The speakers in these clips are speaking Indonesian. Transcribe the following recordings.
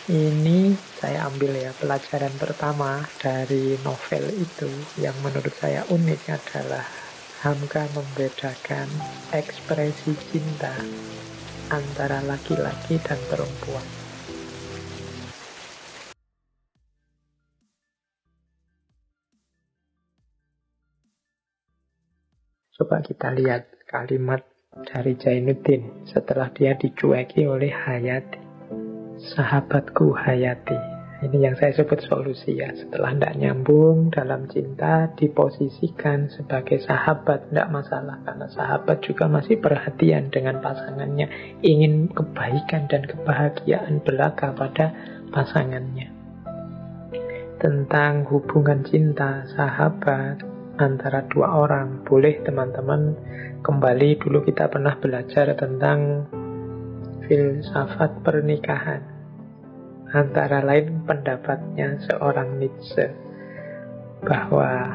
Ini saya ambil ya pelajaran pertama dari novel itu. Yang menurut saya unik adalah Hamka membedakan ekspresi cinta antara laki-laki dan perempuan. Coba kita lihat kalimat dari Zainuddin setelah dia dicueki oleh Hayati. Sahabatku Hayati. Ini yang saya sebut solusi ya. Setelah tidak nyambung dalam cinta, diposisikan sebagai sahabat. Tidak masalah, karena sahabat juga masih perhatian dengan pasangannya. Ingin kebaikan dan kebahagiaan belaka pada pasangannya. Tentang hubungan cinta sahabat antara dua orang. Boleh teman-teman kembali, dulu kita pernah belajar tentang filsafat pernikahan. Antara lain pendapatnya seorang Nietzsche bahwa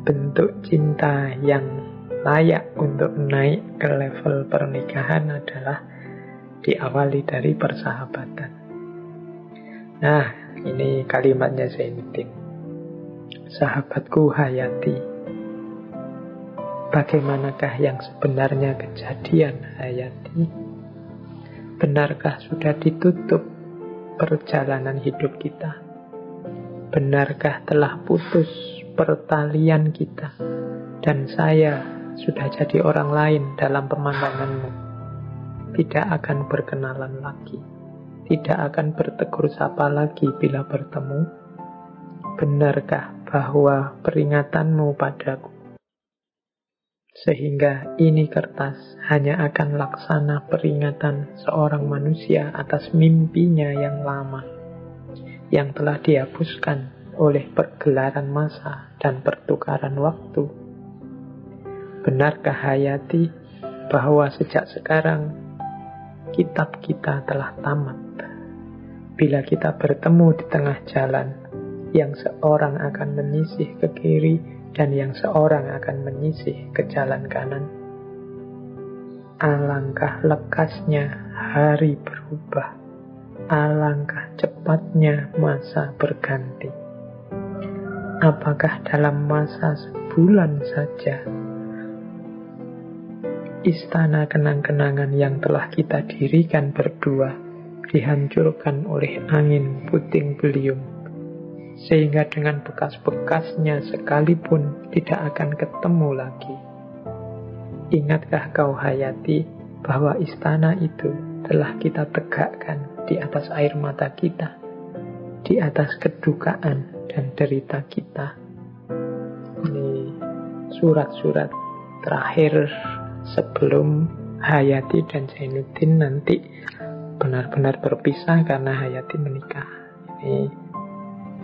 bentuk cinta yang layak untuk naik ke level pernikahan adalah diawali dari persahabatan. Nah, ini kalimatnya Zainuddin. Sahabatku Hayati, bagaimanakah yang sebenarnya kejadian Hayati? Benarkah sudah ditutup perjalanan hidup kita? Benarkah telah putus pertalian kita dan saya sudah jadi orang lain dalam pemandanganmu? Tidak akan berkenalan lagi, tidak akan bertegur sapa lagi bila bertemu? Benarkah bahwa peringatanmu padaku sehingga ini kertas hanya akan laksana peringatan seorang manusia atas mimpinya yang lama, yang telah dihapuskan oleh pergelaran masa dan pertukaran waktu? Benarkah Hayati bahwa sejak sekarang kitab kita telah tamat? Bila kita bertemu di tengah jalan, yang seorang akan menyisih ke kiri dan yang seorang akan menyisih ke jalan kanan. Alangkah lekasnya hari berubah, alangkah cepatnya masa berganti. Apakah dalam masa sebulan saja istana kenang-kenangan yang telah kita dirikan berdua dihancurkan oleh angin puting beliung, sehingga dengan bekas-bekasnya sekalipun tidak akan ketemu lagi? Ingatkah kau Hayati bahwa istana itu telah kita tegakkan di atas air mata kita, di atas kedukaan dan derita kita? Ini surat-surat terakhir sebelum Hayati dan Zainuddin nanti benar-benar berpisah karena Hayati menikah. Ini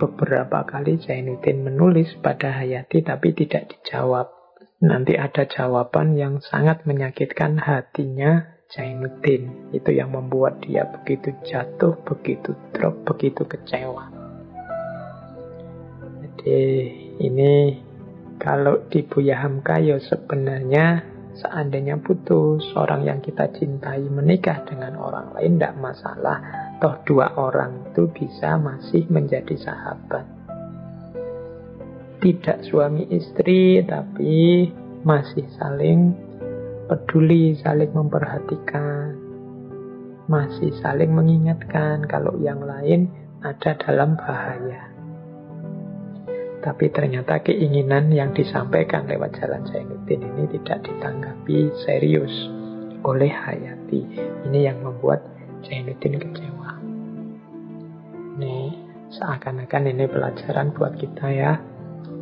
beberapa kali Zainuddin menulis pada Hayati tapi tidak dijawab. Nanti ada jawaban yang sangat menyakitkan hatinya Zainuddin. Itu yang membuat dia begitu jatuh, begitu drop, begitu kecewa. Jadi ini kalau di Buya Hamka ya sebenarnya seandainya putus, orang yang kita cintai menikah dengan orang lain tidak masalah. Toh dua orang itu bisa masih menjadi sahabat. Tidak suami istri, tapi masih saling peduli, saling memperhatikan, masih saling mengingatkan kalau yang lain ada dalam bahaya. Tapi ternyata keinginan yang disampaikan lewat jalan Zainuddin ini tidak ditanggapi serius oleh Hayati. Ini yang membuat Zainuddin kecewa. Nih, seakan-akan ini pelajaran buat kita ya.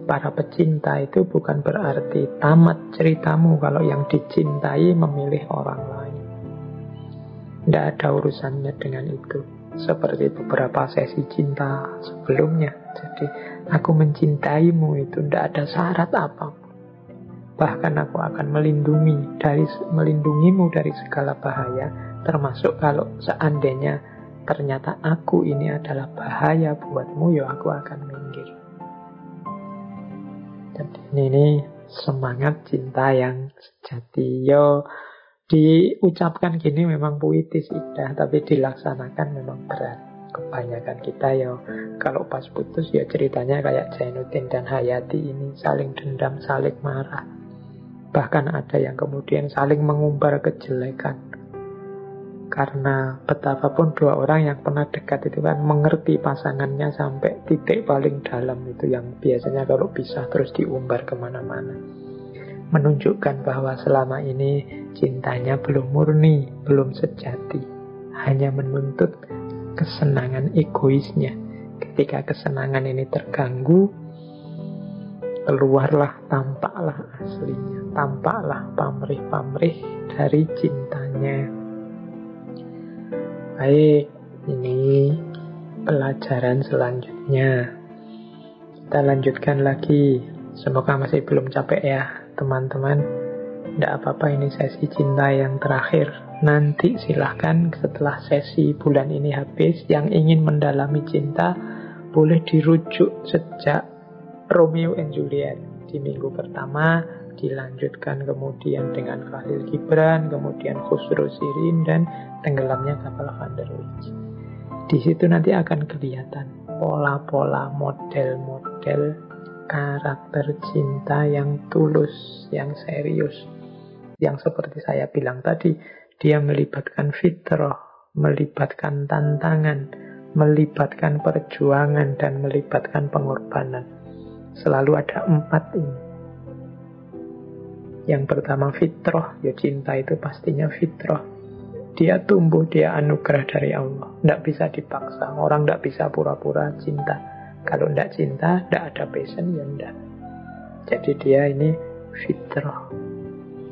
Para pecinta itu bukan berarti tamat ceritamu kalau yang dicintai memilih orang lain. Tidak ada urusannya dengan itu. Seperti beberapa sesi cinta sebelumnya. Jadi, aku mencintaimu itu tidak ada syarat apapun. Bahkan aku akan melindungimu dari segala bahaya. Termasuk kalau seandainya ternyata aku ini adalah bahaya buatmu, ya aku akan minggir. Jadi ini semangat cinta yang sejati. Yo, diucapkan gini memang puitis indah, tapi dilaksanakan memang berat. kebanyakan kita ya kalau pas putus ya ceritanya kayak Jainuddin dan Hayati ini, saling dendam, saling marah. Bahkan ada yang kemudian saling mengumbar kejelekan. Karena betapapun dua orang yang pernah dekat itu kan mengerti pasangannya sampai titik paling dalam, itu yang biasanya kalau pisah terus diumbar kemana-mana. Menunjukkan bahwa selama ini cintanya belum murni, belum sejati, hanya menuntut kesenangan egoisnya. Ketika kesenangan ini terganggu, keluarlah, tampaklah aslinya, tampaklah pamrih-pamrih dari cintanya. Baik, ini pelajaran selanjutnya. Kita lanjutkan lagi. Semoga masih belum capek ya teman-teman. Tidak apa-apa, ini sesi cinta yang terakhir. Nanti silahkan setelah sesi bulan ini habis, yang ingin mendalami cinta boleh dirujuk sejak Romeo and Juliet di minggu pertama, dilanjutkan kemudian dengan Khalil Gibran, kemudian Khusro Shirin, dan tenggelamnya kapal Van der Wijk. Di situ nanti akan kelihatan pola-pola, model-model karakter cinta yang tulus, yang serius, yang seperti saya bilang tadi, dia melibatkan fitrah, melibatkan tantangan, melibatkan perjuangan, dan melibatkan pengorbanan. Selalu ada 4 ini. Yang pertama fitrah, ya cinta itu pastinya fitrah. Dia tumbuh, dia anugerah dari Allah. Tidak bisa dipaksa, orang tidak bisa pura-pura cinta. Kalau tidak cinta, tidak ada passion, ya tidak. Jadi dia ini fitrah.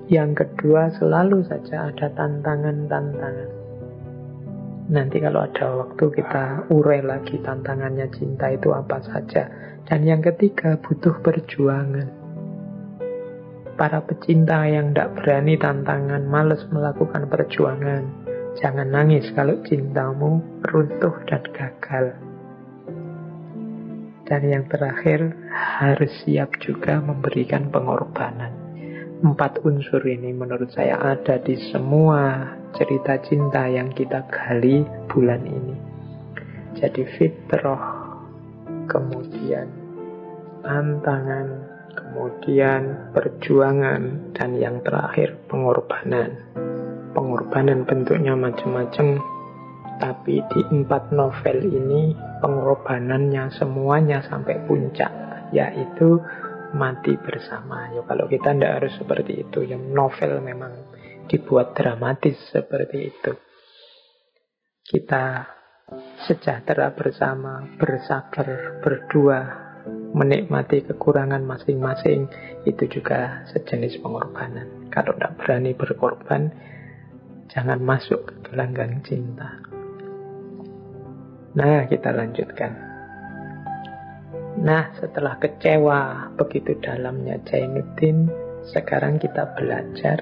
Yang kedua, selalu saja ada tantangan-tantangan. Nanti kalau ada waktu kita urai lagi tantangannya cinta itu apa saja. Dan yang ketiga, butuh perjuangan. Para pecinta yang tidak berani tantangan, malas melakukan perjuangan, jangan nangis kalau cintamu runtuh dan gagal. Dan yang terakhir, harus siap juga memberikan pengorbanan. 4 unsur ini menurut saya ada di semua cerita cinta yang kita gali bulan ini. Jadi fitrah, kemudian tantangan, kemudian perjuangan, dan yang terakhir pengorbanan. Pengorbanan bentuknya macam-macam, tapi di 4 novel ini pengorbanannya semuanya sampai puncak, yaitu mati bersama. Ya kalau kita tidak harus seperti itu, yang novel memang dibuat dramatis seperti itu. Kita sejahtera bersama, bersabar berdua, menikmati kekurangan masing-masing, itu juga sejenis pengorbanan. Kalau tidak berani berkorban, jangan masuk ke gelanggang cinta. Nah, kita lanjutkan. Nah, setelah kecewa begitu dalamnya Jainuddin, sekarang kita belajar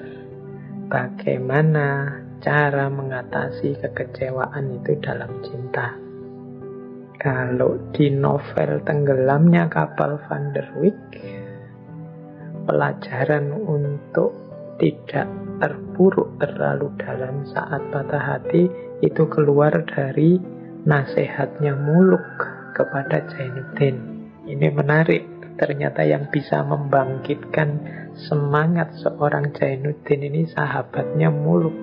bagaimana cara mengatasi kekecewaan itu dalam cinta. Kalau di novel Tenggelamnya Kapal Van der Wijk, pelajaran untuk tidak terpuruk terlalu dalam saat patah hati itu keluar dari nasihatnya Muluk kepada Jainuddin. Ini menarik, ternyata yang bisa membangkitkan semangat seorang Jainuddin ini sahabatnya Muluk.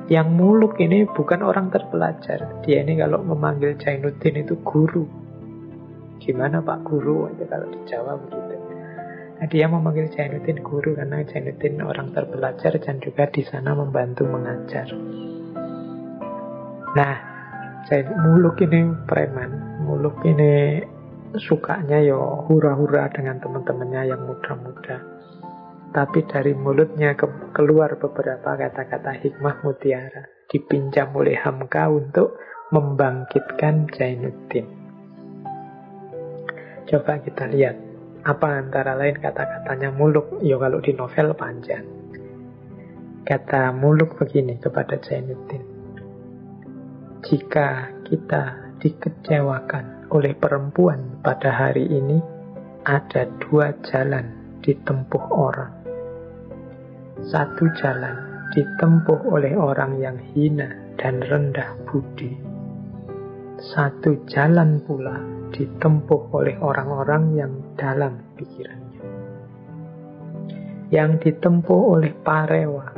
Yang Muluk ini bukan orang terpelajar. Dia ini kalau memanggil Jainuddin itu guru. Gimana Pak Guru? Itu kalau di Jawa begitu. Nah, dia memanggil Jainuddin guru karena Jainuddin orang terpelajar dan juga di sana membantu mengajar. Nah, Muluk ini preman. Muluk ini sukanya yo hura-hura dengan teman-temannya yang muda-muda. Tapi dari mulutnya keluar beberapa kata-kata hikmah mutiara, dipinjam oleh Hamka untuk membangkitkan Jainuddin. Coba kita lihat apa antara lain kata-katanya Muluk. Ya kalau di novel panjang. Kata Muluk begini kepada Jainuddin: jika kita dikecewakan oleh perempuan pada hari ini, ada 2 jalan ditempuh orang. 1 jalan ditempuh oleh orang yang hina dan rendah budi. satu jalan pula ditempuh oleh orang-orang yang dalam pikirannya. Yang ditempuh oleh Parewa.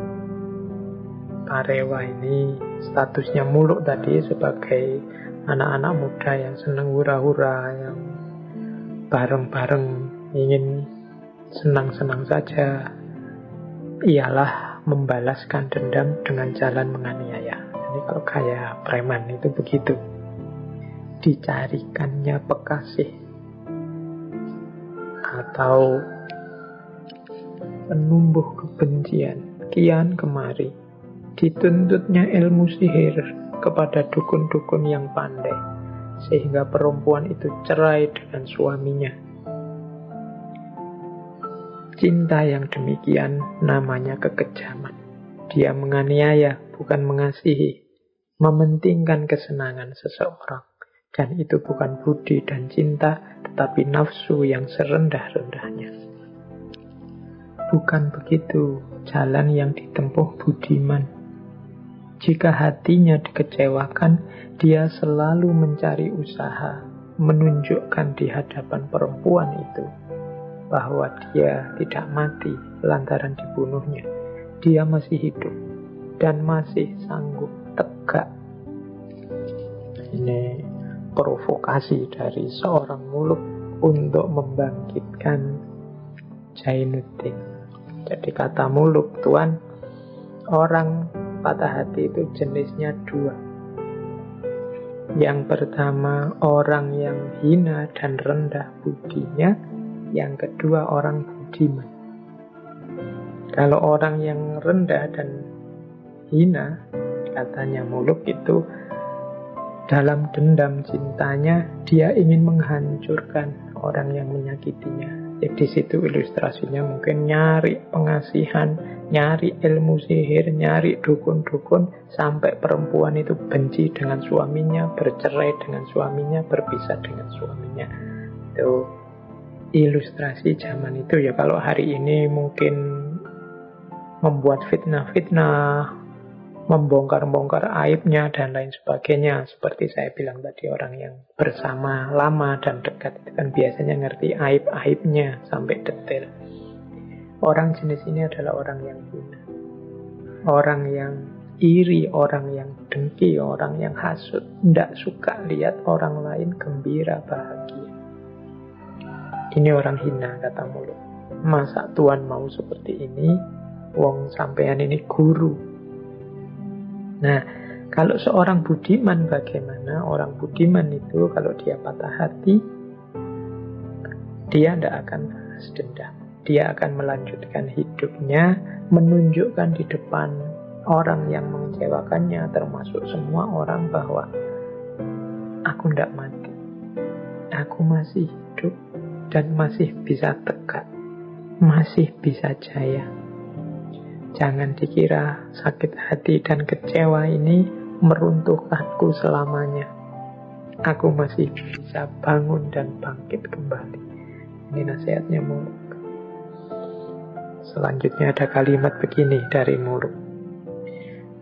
Parewa ini statusnya Muluk tadi sebagai anak-anak muda yang senang hura-hura, yang bareng-bareng ingin senang-senang saja, ialah membalaskan dendam dengan jalan menganiaya. Jadi kalau kayak preman itu begitu, dicarikannya pekasih atau penumbuh kebencian kian kemari, dituntutnya ilmu sihir kepada dukun-dukun yang pandai, sehingga perempuan itu cerai dengan suaminya. Cinta yang demikian namanya kekejaman. Dia menganiaya, bukan mengasihi, mementingkan kesenangan seseorang. Dan itu bukan budi dan cinta, tetapi nafsu yang serendah-rendahnya. Bukan begitu jalan yang ditempuh budiman. Jika hatinya dikecewakan, dia selalu mencari usaha menunjukkan di hadapan perempuan itu bahwa dia tidak mati lantaran dibunuhnya. Dia masih hidup dan masih sanggup tegak. Ini provokasi dari seorang Muluk untuk membangkitkan Jainuddin. Jadi kata Muluk, Tuan, orang patah hati itu jenisnya dua. Yang pertama, orang yang hina dan rendah budinya. Yang kedua, orang budiman. Kalau orang yang rendah dan hina, katanya Muluk itu, dalam dendam cintanya, dia ingin menghancurkan orang yang menyakitinya. Jadi di situ ilustrasinya mungkin nyari pengasihan, nyari ilmu sihir, nyari dukun-dukun, sampai perempuan itu benci dengan suaminya, bercerai dengan suaminya, berpisah dengan suaminya. Itu ilustrasi zaman itu ya. Kalau hari ini mungkin membuat fitnah-fitnah, membongkar-bongkar aibnya dan lain sebagainya. Seperti saya bilang tadi, orang yang bersama lama dan dekat itu kan biasanya ngerti aib-aibnya sampai detail. Orang jenis ini adalah orang yang hina, orang yang iri, orang yang dengki, orang yang hasut, tidak suka lihat orang lain gembira, bahagia. Ini orang hina, kata Muluk. Masa Tuan mau seperti ini? Wong sampean ini guru. Nah, kalau seorang budiman bagaimana? Orang budiman itu kalau dia patah hati, dia tidak akan balas dendam. Dia akan melanjutkan hidupnya, menunjukkan di depan orang yang mengecewakannya, termasuk semua orang, bahwa aku tidak mati. Aku masih hidup dan masih bisa tegak, masih bisa jaya. Jangan dikira sakit hati dan kecewa ini meruntuhkanku selamanya. Aku masih bisa bangun dan bangkit kembali. Ini nasihatnya Muluk. Selanjutnya ada kalimat begini dari Muluk.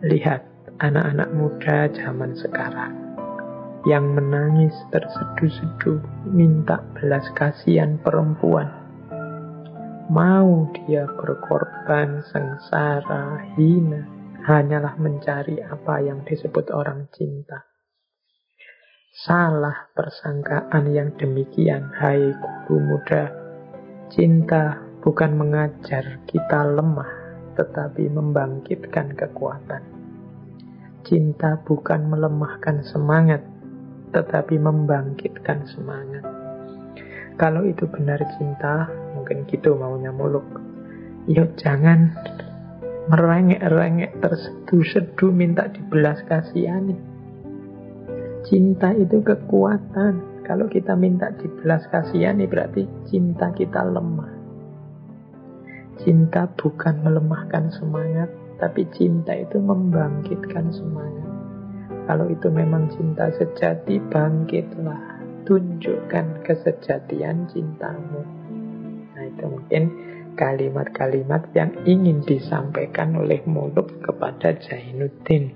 Lihat anak-anak muda zaman sekarang yang menangis terseduh-seduh minta belas kasihan perempuan. Mau dia berkorban, sengsara, hina, hanyalah mencari apa yang disebut orang cinta. Salah persangkaan yang demikian, hai guru muda. Cinta bukan mengajar kita lemah, tetapi membangkitkan kekuatan. Cinta bukan melemahkan semangat, tetapi membangkitkan semangat. Kalau itu benar cinta, mungkin gitu maunya Muluk. Yuk jangan merengek-rengek, terseduh-seduh minta dibelas kasihani. Cinta itu kekuatan. Kalau kita minta dibelas kasihani berarti cinta kita lemah. Cinta bukan melemahkan semangat, tapi cinta itu membangkitkan semangat. Kalau itu memang cinta sejati, bangkitlah. Tunjukkan kesejatian cintamu. Nah, itu mungkin kalimat-kalimat yang ingin disampaikan oleh Muluk kepada Jainuddin.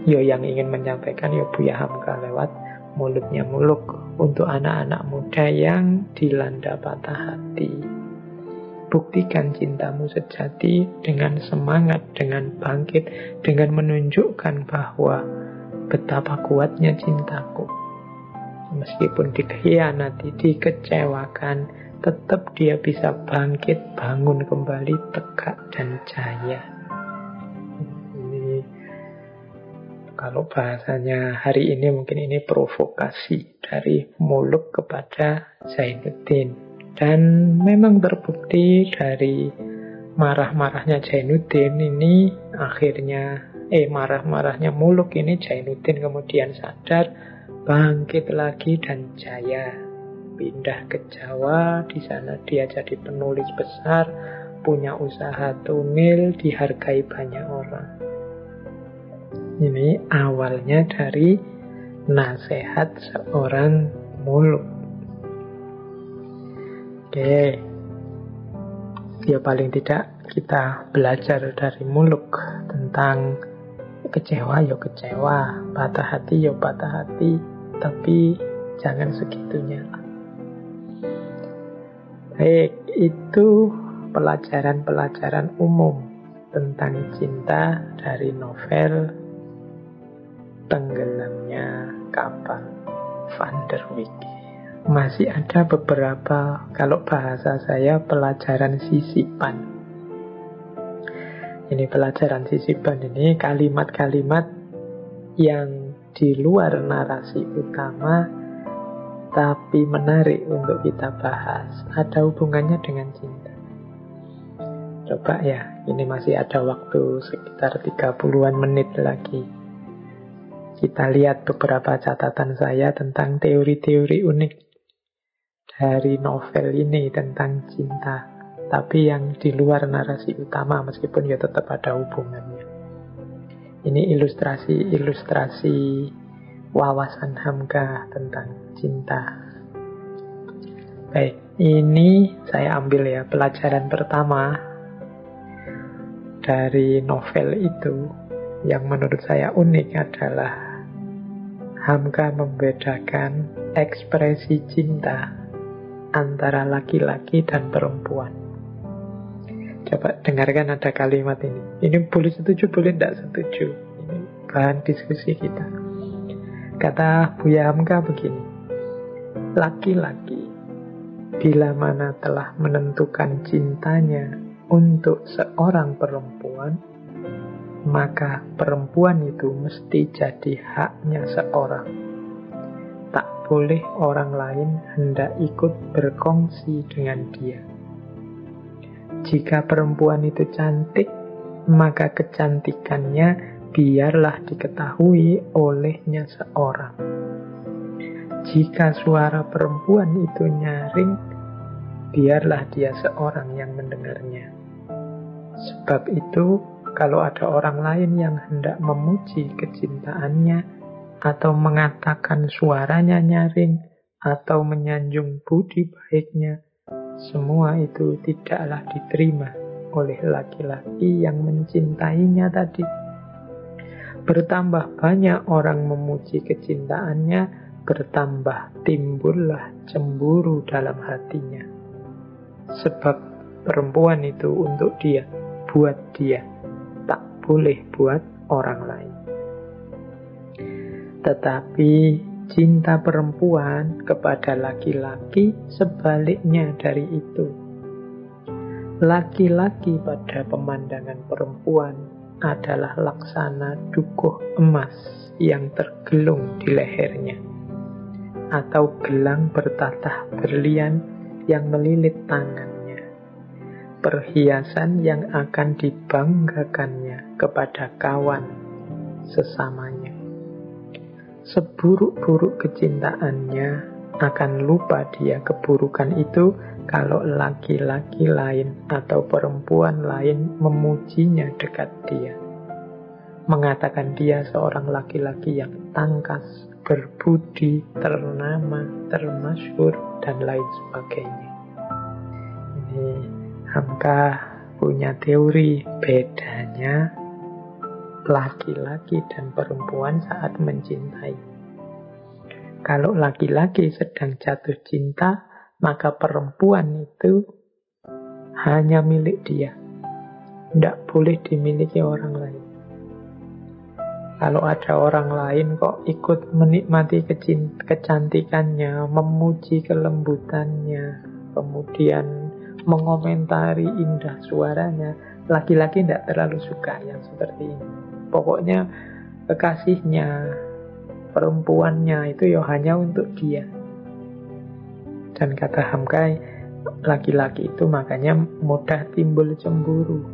Yo yang ingin menyampaikan yo Buya Hamka lewat mulutnya muluk untuk anak-anak muda yang dilanda patah hati. Buktikan cintamu sejati dengan semangat, dengan bangkit, dengan menunjukkan bahwa betapa kuatnya cintaku. Meskipun dikhianati, dikecewakan, tetap dia bisa bangkit, bangun kembali, tegak dan jaya. Ini kalau bahasanya hari ini mungkin ini provokasi dari Muluk kepada Zainuddin. Dan memang terbukti dari marah-marahnya Zainuddin ini akhirnya marah-marahnya Muluk ini Zainuddin kemudian sadar, bangkit lagi dan jaya. Pindah ke Jawa, di sana dia jadi penulis besar, punya usaha tunil, dihargai banyak orang. Ini awalnya dari nasihat seorang Muluk. Oke, ya paling tidak kita belajar dari Muluk tentang kecewa ya kecewa, patah hati ya patah hati, tapi jangan segitunya. Baik, itu pelajaran-pelajaran umum tentang cinta dari novel Tenggelamnya Kapal Van der Wijk. Masih ada beberapa, kalau bahasa saya, pelajaran sisipan. Ini pelajaran sisipan ini kalimat-kalimat yang di luar narasi utama tapi menarik untuk kita bahas. Ada hubungannya dengan cinta. Coba ya, ini masih ada waktu sekitar 30-an menit lagi. Kita lihat beberapa catatan saya tentang teori-teori unik dari novel ini tentang cinta, tapi yang di luar narasi utama, meskipun ya tetap ada hubungannya. Ini ilustrasi wawasan Hamka tentang cinta. Baik, ini saya ambil ya pelajaran pertama dari novel itu. Yang menurut saya unik adalah Hamka membedakan ekspresi cinta antara laki-laki dan perempuan. Coba dengarkan ada kalimat ini. Ini boleh setuju, boleh tidak setuju. Ini bahan diskusi kita. Kata Buya Hamka begini. Laki-laki bila mana telah menentukan cintanya untuk seorang perempuan, maka perempuan itu mesti jadi haknya seorang. Tak boleh orang lain hendak ikut berkongsi dengan dia. Jika perempuan itu cantik, maka kecantikannya biarlah diketahui olehnya seorang. Jika suara perempuan itu nyaring, biarlah dia seorang yang mendengarnya. Sebab itu, kalau ada orang lain yang hendak memuji kecintaannya, atau mengatakan suaranya nyaring, atau menyanjung budi baiknya, semua itu tidaklah diterima oleh laki-laki yang mencintainya tadi. Bertambah banyak orang memuji kecintaannya, bertambah timbullah cemburu dalam hatinya. Sebab perempuan itu untuk dia, buat dia, tak boleh buat orang lain. Tetapi cinta perempuan kepada laki-laki sebaliknya dari itu. Laki-laki pada pemandangan perempuan adalah laksana dukuh emas yang tergelung di lehernya, atau gelang bertatah berlian yang melilit tangannya, perhiasan yang akan dibanggakannya kepada kawan sesamanya. Seburuk-buruk kecintaannya, akan lupa dia keburukan itu kalau laki-laki lain atau perempuan lain memujinya dekat dia, mengatakan dia seorang laki-laki yang tangkas, berbudi, ternama, termasyhur, dan lain sebagainya. Ini Hamka punya teori bedanya laki-laki dan perempuan saat mencintai. Kalau laki-laki sedang jatuh cinta, maka perempuan itu hanya milik dia. Tidak boleh dimiliki orang lain. Kalau ada orang lain kok ikut menikmati kecantikannya, memuji kelembutannya, kemudian mengomentari indah suaranya, laki-laki tidak terlalu suka yang seperti ini. Pokoknya kekasihnya, perempuannya itu ya hanya untuk dia. Dan kata Hamka, laki-laki itu makanya mudah timbul cemburu.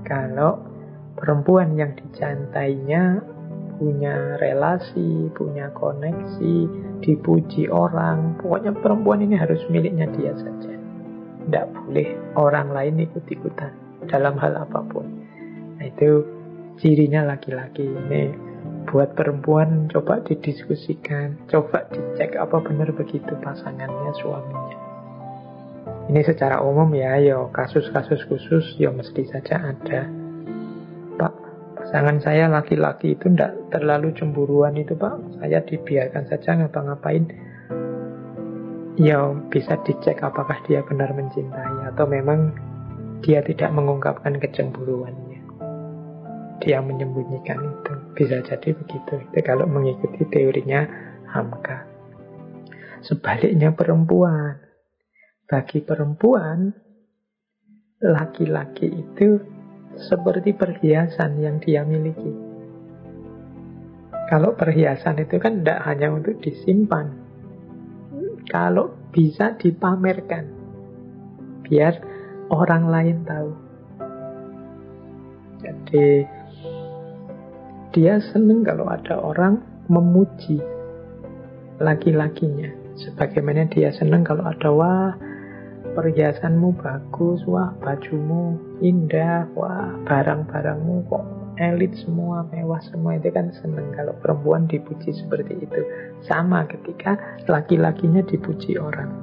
Kalau perempuan yang dicintainya punya relasi, punya koneksi, dipuji orang, pokoknya perempuan ini harus miliknya dia saja. Tidak boleh orang lain ikut-ikutan dalam hal apapun. Nah, itu cirinya laki-laki. Ini buat perempuan coba didiskusikan, coba dicek apa benar begitu pasangannya, suaminya. Ini secara umum ya, kasus-kasus khusus mesti saja ada. Pak, pasangan saya laki-laki itu tidak terlalu cemburuan itu Pak, saya dibiarkan saja ngapa-ngapain. Ya bisa dicek apakah dia benar mencintai atau memang dia tidak mengungkapkan kecemburuannya, dia menyembunyikan itu. Bisa jadi begitu. Itu kalau mengikuti teorinya Hamka. Sebaliknya perempuan. Bagi perempuan, laki-laki itu seperti perhiasan yang dia miliki. Kalau perhiasan itu kan tidak hanya untuk disimpan. Kalau bisa dipamerkan, biar orang lain tahu. Jadi dia senang kalau ada orang memuji laki-lakinya, sebagaimana dia senang kalau ada, wah perhiasanmu bagus, wah bajumu indah, wah barang-barangmu kok elit semua, mewah semua. Itu kan senang kalau perempuan dipuji seperti itu. Sama ketika laki-lakinya dipuji orang.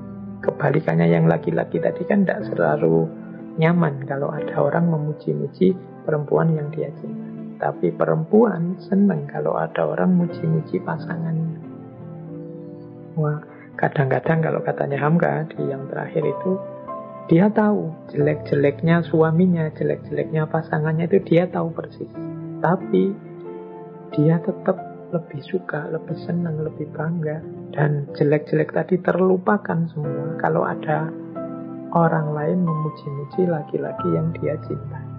Kebalikannya, yang laki-laki tadi kan tidak selalu nyaman kalau ada orang memuji-muji perempuan yang dia cinta. Tapi perempuan senang kalau ada orang muji-muji pasangannya. Wah, kadang-kadang kalau katanya Hamka di yang terakhir itu, dia tahu jelek-jeleknya suaminya, jelek-jeleknya pasangannya itu dia tahu persis. Tapi dia tetap lebih suka, lebih senang, lebih bangga. Dan jelek-jelek tadi terlupakan semua kalau ada orang lain memuji-muji laki-laki yang dia cinta.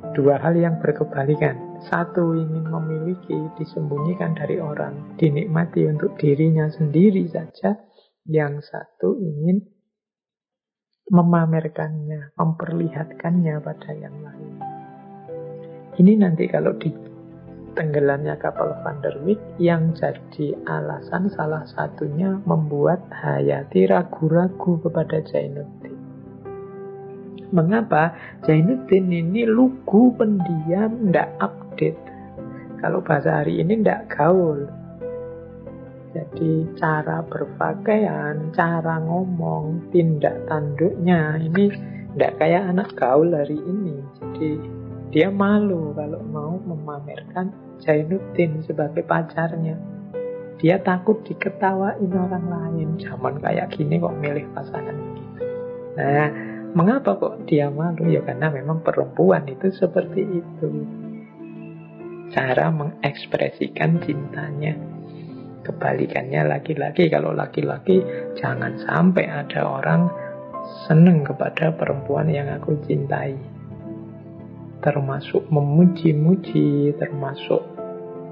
Dua hal yang berkebalikan. Satu ingin memiliki, disembunyikan dari orang, dinikmati untuk dirinya sendiri saja. Yang satu ingin memamerkannya, memperlihatkannya pada yang lain. Ini nanti kalau di tenggelamnya kapal Van der Wijk, yang jadi alasan salah satunya membuat Hayati ragu-ragu kepada Zainuddin. Mengapa? Zainuddin ini lugu, pendiam, tidak update. Kalau bahasa hari ini tidak gaul. Jadi cara berpakaian, cara ngomong, tindak tanduknya ini tidak kayak anak gaul hari ini. Jadi dia malu kalau mau memamerkan Zainuddin sebagai pacarnya. Dia takut diketawain orang lain. Zaman kayak gini kok milih pasangan begitu. Nah, mengapa kok dia malu? Ya karena memang perempuan itu seperti itu. Cara mengekspresikan cintanya. Kebalikannya laki-laki. Kalau laki-laki, jangan sampai ada orang senang kepada perempuan yang aku cintai. Termasuk memuji-muji, termasuk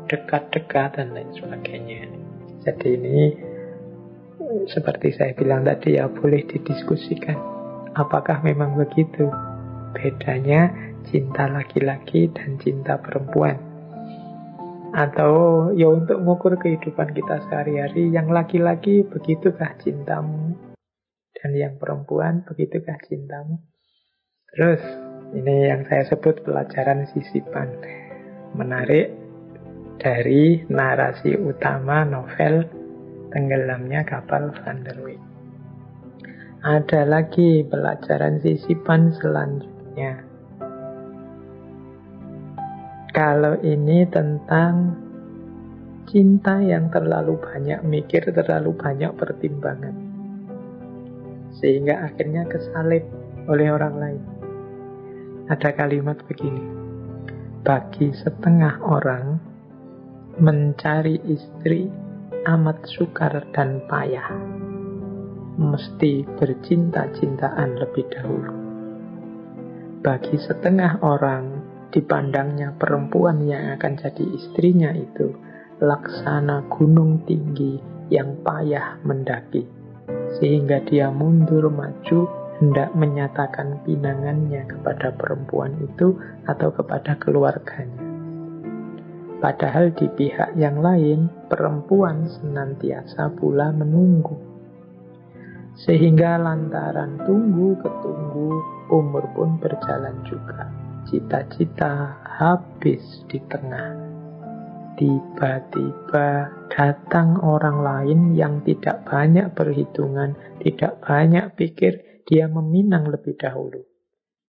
dekat-dekat dan lain sebagainya. Jadi ini seperti saya bilang tadi, ya boleh didiskusikan. Apakah memang begitu bedanya cinta laki-laki dan cinta perempuan? Atau ya untuk mengukur kehidupan kita sehari-hari, yang laki-laki begitukah cintamu? Dan yang perempuan begitukah cintamu? Terus ini yang saya sebut pelajaran sisipan. Menarik dari narasi utama novel Tenggelamnya Kapal Van der Wijk. Ada lagi pelajaran sisipan selanjutnya. Kalau ini tentang cinta yang terlalu banyak mikir, terlalu banyak pertimbangan, sehingga akhirnya kesalip oleh orang lain. Ada kalimat begini: bagi setengah orang, mencari istri amat sukar dan payah, mesti bercinta-cintaan lebih dahulu. Bagi setengah orang, dipandangnya perempuan yang akan jadi istrinya itu laksana gunung tinggi yang payah mendaki, sehingga dia mundur maju hendak menyatakan pinangannya kepada perempuan itu atau kepada keluarganya. Padahal di pihak yang lain, perempuan senantiasa pula menunggu. Sehingga lantaran tunggu ketunggu, umur pun berjalan juga. Cita-cita habis di tengah. Tiba-tiba datang orang lain yang tidak banyak perhitungan, tidak banyak pikir, dia meminang lebih dahulu.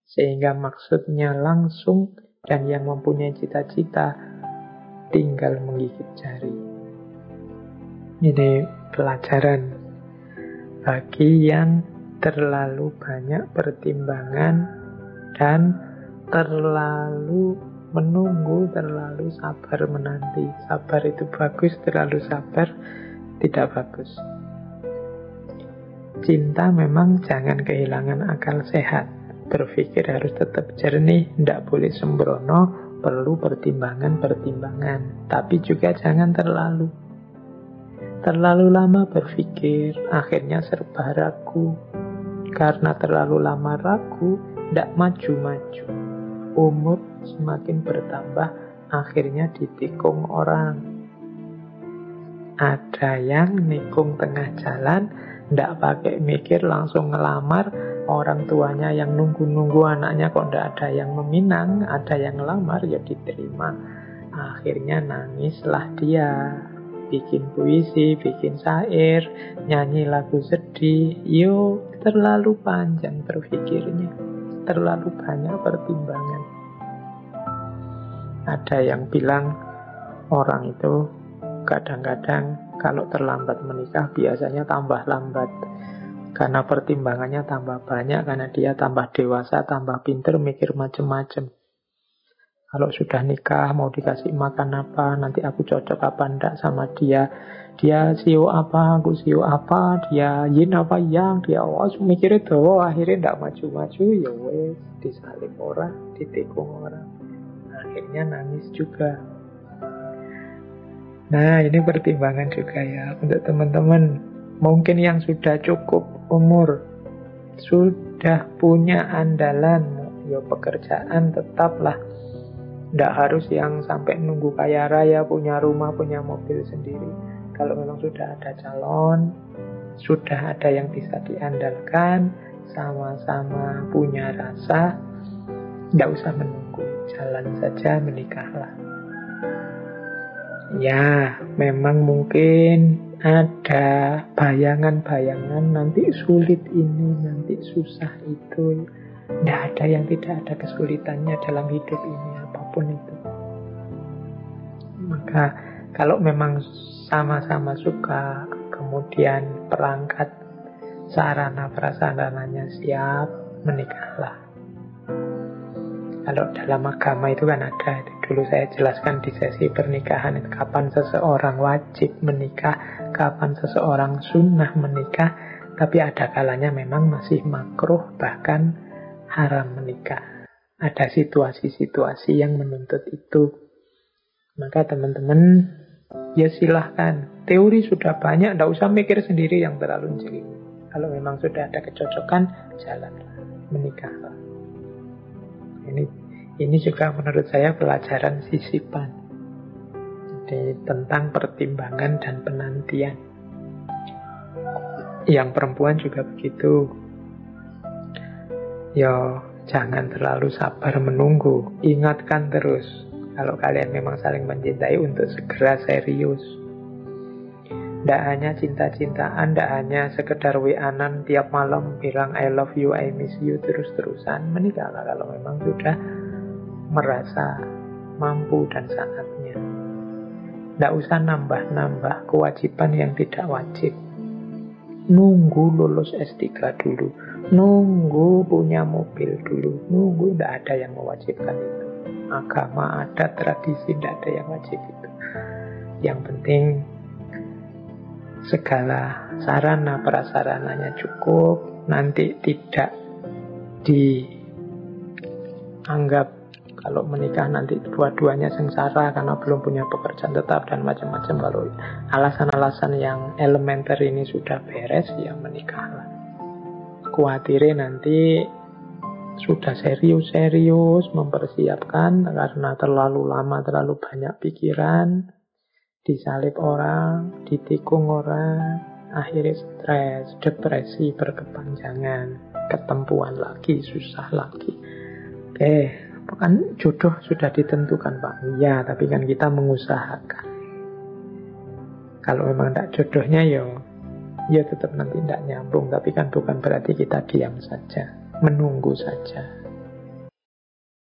Sehingga maksudnya langsung, dan yang mempunyai cita-cita tinggal menggigit jari. Ini pelajaran bagi yang terlalu banyak pertimbangan dan terlalu menunggu, terlalu sabar menanti. Sabar itu bagus, terlalu sabar tidak bagus. Cinta memang jangan kehilangan akal sehat. Berpikir harus tetap jernih, tidak boleh sembrono, perlu pertimbangan-pertimbangan. Tapi juga jangan terlalu. Terlalu lama berpikir, akhirnya serba ragu. Karena terlalu lama ragu, tidak maju-maju. Umur semakin bertambah, akhirnya ditikung orang. Ada yang nikung tengah jalan, tidak pakai mikir, langsung ngelamar. Orang tuanya yang nunggu-nunggu anaknya kok tidak ada yang meminang, ada yang ngelamar, ya diterima. Akhirnya nangislah dia. Bikin puisi, bikin syair, nyanyi lagu sedih. Yo, terlalu panjang berpikirnya, terlalu banyak pertimbangan. Ada yang bilang orang itu kadang-kadang kalau terlambat menikah biasanya tambah lambat, karena pertimbangannya tambah banyak, karena dia tambah dewasa, tambah pinter, mikir macem-macem. Kalau sudah nikah, mau dikasih makan apa, nanti aku cocok apa enggak sama dia. Dia sio apa, aku sio apa, dia yin apa yang, dia mikirnya tuh, akhirnya enggak maju-maju, ya wes, disalib orang, ditikung orang. Akhirnya nangis juga. Nah, ini pertimbangan juga ya untuk teman-teman. Mungkin yang sudah cukup umur, sudah punya andalan, ya pekerjaan tetaplah. Tidak harus yang sampai nunggu kaya raya, punya rumah, punya mobil sendiri. Kalau memang sudah ada calon, sudah ada yang bisa diandalkan, sama-sama punya rasa, tidak usah menunggu, jalan saja, menikahlah. Ya, memang mungkin ada bayangan-bayangan nanti sulit ini, nanti susah itu. Tidak ada yang tidak ada kesulitannya dalam hidup ini, apapun itu. Maka kalau memang sama-sama suka, kemudian perangkat sarana prasarananya siap, menikahlah. Kalau dalam agama itu kan ada, dulu saya jelaskan di sesi pernikahan, kapan seseorang wajib menikah, kapan seseorang sunnah menikah, tapi ada kalanya memang masih makruh, bahkan haram menikah. Ada situasi-situasi yang menuntut itu. Maka teman-teman, ya silahkan. Teori sudah banyak, tidak usah mikir sendiri yang terlalu jeli. Kalau memang sudah ada kecocokan, jalanlah, menikahlah. Ini juga menurut saya pelajaran sisipan. Jadi tentang pertimbangan dan penantian. Yang perempuan juga begitu. Ya, jangan terlalu sabar menunggu. Ingatkan terus, kalau kalian memang saling mencintai, untuk segera serius. Tidak hanya cinta-cintaan, tidak hanya sekedar WA-an tiap malam bilang I love you, I miss you terus-terusan. Menikahlah kalau memang sudah merasa mampu dan saatnya. Tidak usah nambah-nambah kewajiban yang tidak wajib. Nunggu lulus S3 dulu, nunggu punya mobil dulu, nunggu, tidak ada yang mewajibkan itu. Agama ada, tradisi, tidak ada yang wajib itu. Yang penting segala sarana prasarananya cukup, nanti tidak dianggap kalau menikah nanti dua-duanya sengsara karena belum punya pekerjaan tetap dan macam-macam. Kalau alasan-alasan yang elementer ini sudah beres, ya menikahlah. Khawatirnya nanti sudah serius-serius mempersiapkan karena terlalu lama, terlalu banyak pikiran, disalib orang, ditikung orang, akhirnya stres, depresi berkepanjangan, ketempuan lagi, susah lagi. Oke. Kan jodoh sudah ditentukan, Pak. Iya, tapi kan kita mengusahakan. Kalau memang tidak jodohnya, ya tetap nanti tidak nyambung. Tapi kan bukan berarti kita diam saja, menunggu saja.